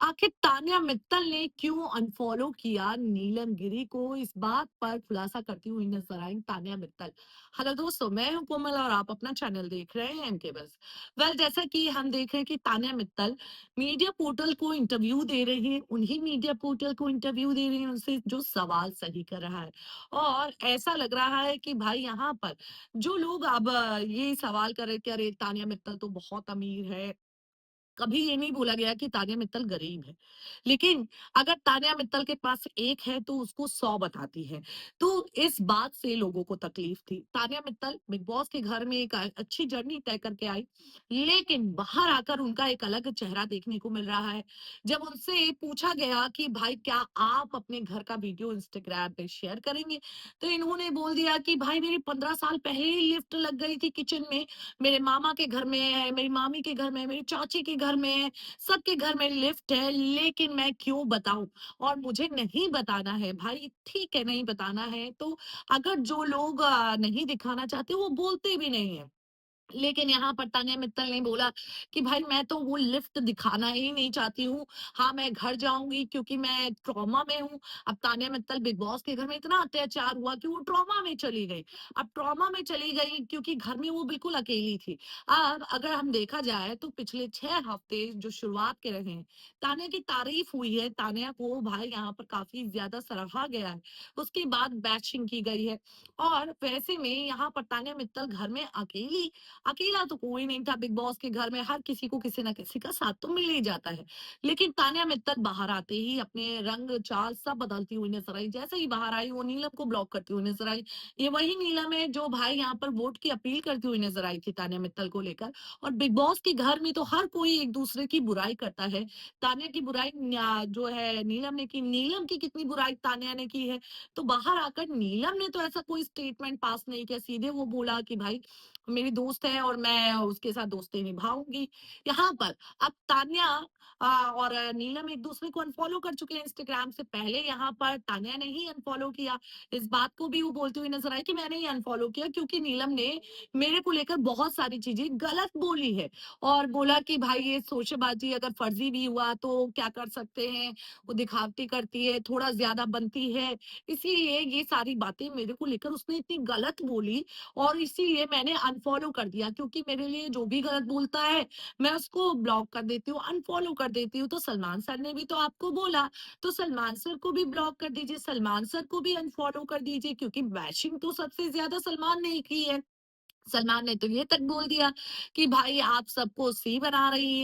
आखिर तान्या मित्तल ने क्यों अनफॉलो किया नीलम गिरी को, इस बात पर खुलासा करती हुई नजर आई तान्या मित्तल। हेलो दोस्तों, मैं हूं कोमल और आप अपना चैनल देख रहे हैं एमके बस। जैसा कि हम देख रहे हैं कि तान्या मित्तल मीडिया पोर्टल को इंटरव्यू दे रही है, उन्हीं मीडिया पोर्टल को इंटरव्यू दे रही है उनसे जो सवाल सही कर रहा है। और ऐसा लग रहा है कि भाई यहाँ पर जो लोग अब ये सवाल कर रहे कि अरे तान्या मित्तल तो बहुत अमीर है, कभी ये नहीं बोला गया कि तान्या मित्तल गरीब है। लेकिन अगर तान्या मित्तल के पास एक है तो उसको 100 बताती है। तो इस बात से लोगों को तकलीफ थी। तान्या मित्तल बिग बॉस के घर में एक अच्छी जर्नी तय करके आई, लेकिन बाहर आकर उनका एक अलग चेहरा देखने को मिल रहा है। जब उनसे पूछा गया कि भाई क्या आप अपने घर का वीडियो इंस्टाग्राम पे शेयर करेंगे? तो इन्होंने बोल दिया कि भाई मेरी 15 साल पहले ही लिफ्ट लग गई थी किचन में, मेरे मामा के घर में है, मेरी मामी के घर में है, मेरी चाची के घर में है, सबके घर में लिफ्ट है, लेकिन मैं क्यों बताऊँ? और मुझे नहीं बताना है भाई, ठीक है नहीं बताना है तो अगर जो लोग नहीं दिखाना चाहते वो बोलते भी नहीं है। लेकिन यहाँ पर तान्या मित्तल ने बोला कि भाई मैं तो वो लिफ्ट दिखाना ही नहीं चाहती हूँ। हाँ, मैं घर जाऊँगी क्योंकि मैं ट्रॉमा में हूँ। अब तान्या मित्तल बिग बॉस के घर में इतना अत्याचार हुआ कि वो ट्रॉमा में चली गई। अब ट्रॉमा में चली गई क्योंकि घर में वो बिल्कुल अकेली थी। अब अगर हम देखा जाए तो पिछले 6 हफ्ते जो शुरुआत के रहे हैं, तान्या की तारीफ हुई है, तान्या को भाई यहाँ पर काफ़ी ज़्यादा सराहा गया है। उसके बाद बैशिंग की गई है और वैसे में यहाँ पर तान्या मित्तल घर में अकेली, अकेला तो कोई नहीं था बिग बॉस के घर में, हर किसी को किसी ना किसी का साथ तो मिल ही जाता है। लेकिन तान्या मित्तल बाहर आते ही अपने रंग चाल सब बदलती हुई नजर आई। जैसे ही बाहर आई वो नीलम को ब्लॉक करती हुई नजर आई। ये वही नीलम है जो भाई यहाँ पर वोट की अपील करती हुई नजर आई थी तान्या मित्तल को लेकर। और बिग बॉस के घर में तो हर कोई एक दूसरे की बुराई करता है। तान्या की बुराई जो है नीलम ने की, नीलम की कितनी बुराई तान्या ने की है। तो बाहर आकर नीलम ने तो ऐसा कोई स्टेटमेंट पास नहीं किया, सीधे वो बोला कि भाई मेरी दोस्त है और मैं उसके साथ दोस्ती निभाऊंगी। यहाँ पर अब तान्या और नीलम एक दूसरे को अनफॉलो कर चुके हैं इंस्टाग्राम से। पहले यहाँ पर तान्या ने ही अनफॉलो किया। इस बात को भी वो बोलती हुई नजर आई कि मैंने ही अनफॉलो किया क्योंकि नीलम ने मेरे को लेकर बहुत सारी चीजें गलत बोली है और बोला कि भाई ये शोशेबाजी अगर फर्जी भी हुआ तो क्या कर सकते हैं, वो दिखावटी करती है, थोड़ा ज्यादा बनती है, इसीलिए ये सारी बातें मेरे को लेकर उसने इतनी गलत बोली और इसीलिए मैंने अनफॉलो कर दिया क्योंकि मेरे लिए जो भी गलत बोलता है मैं उसको ब्लॉक कर देती हूँ, अनफॉलो कर देती हूँ। तो सलमान सर ने भी तो आपको बोला, तो सलमान सर को भी ब्लॉक कर दीजिए, सलमान सर को भी अनफॉलो कर दीजिए क्योंकि बैशिंग तो सबसे ज्यादा सलमान ने ही की है। सलमान ने तो ये तक बोल दिया कि भाई आप सबको सी बना रही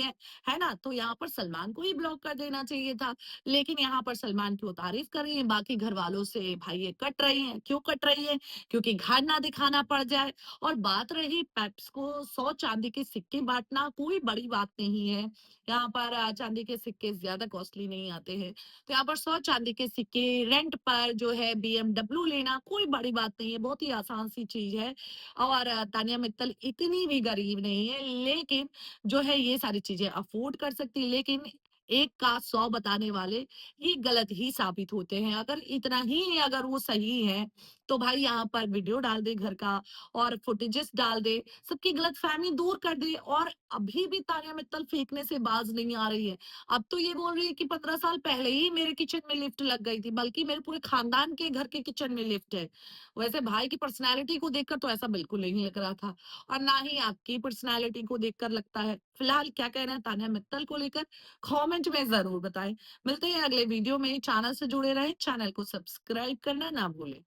है ना? तो यहाँ पर सलमान को ही ब्लॉक कर देना चाहिए था। लेकिन यहाँ पर सलमान की वो तारीफ कर रही है, बाकी घरवालों से भाई ये कट रही हैं। क्यों कट रही है? क्योंकि घर ना दिखाना पड़ जाए। और बात रही पेप्स को 100 चांदी के सिक्के बाँटना, कोई बड़ी बात नहीं है। यहाँ पर चांदी के सिक्के ज़्यादा कॉस्टली नहीं आते हैं। तो यहाँ पर 100 चांदी के सिक्के रेंट पर जो है बीएमडब्ल्यू लेना कोई बड़ी बात नहीं है, बहुत ही आसान सी चीज़ है। और तान्या मित्तल इतनी भी गरीब नहीं है, लेकिन जो है ये सारी चीजें अफोर्ड कर सकती है। लेकिन एक का 100 बताने वाले ये गलत ही साबित होते हैं। अगर इतना ही अगर वो सही है तो भाई यहाँ पर वीडियो डाल दे घर का और फुटेजेस डाल दे, सबकी गलतफहमी दूर कर दे। और अभी भी तान्या मित्तल फेंकने से बाज नहीं आ रही है। अब तो ये बोल रही है कि 15 साल पहले ही मेरे किचन में लिफ्ट लग गई थी, बल्कि मेरे पूरे खानदान के घर के किचन में लिफ्ट है। वैसे भाई की पर्सनैलिटी को देखकर तो ऐसा बिल्कुल नहीं लग रहा था और ना ही आपकी पर्सनैलिटी को देखकर लगता है। फिलहाल क्या कहना है तान्या मित्तल को लेकर कमेंट में ज़रूर बताएँ। मिलते हैं अगले वीडियो में। चैनल से जुड़े रहें, चैनल को सब्सक्राइब करना ना भूलें।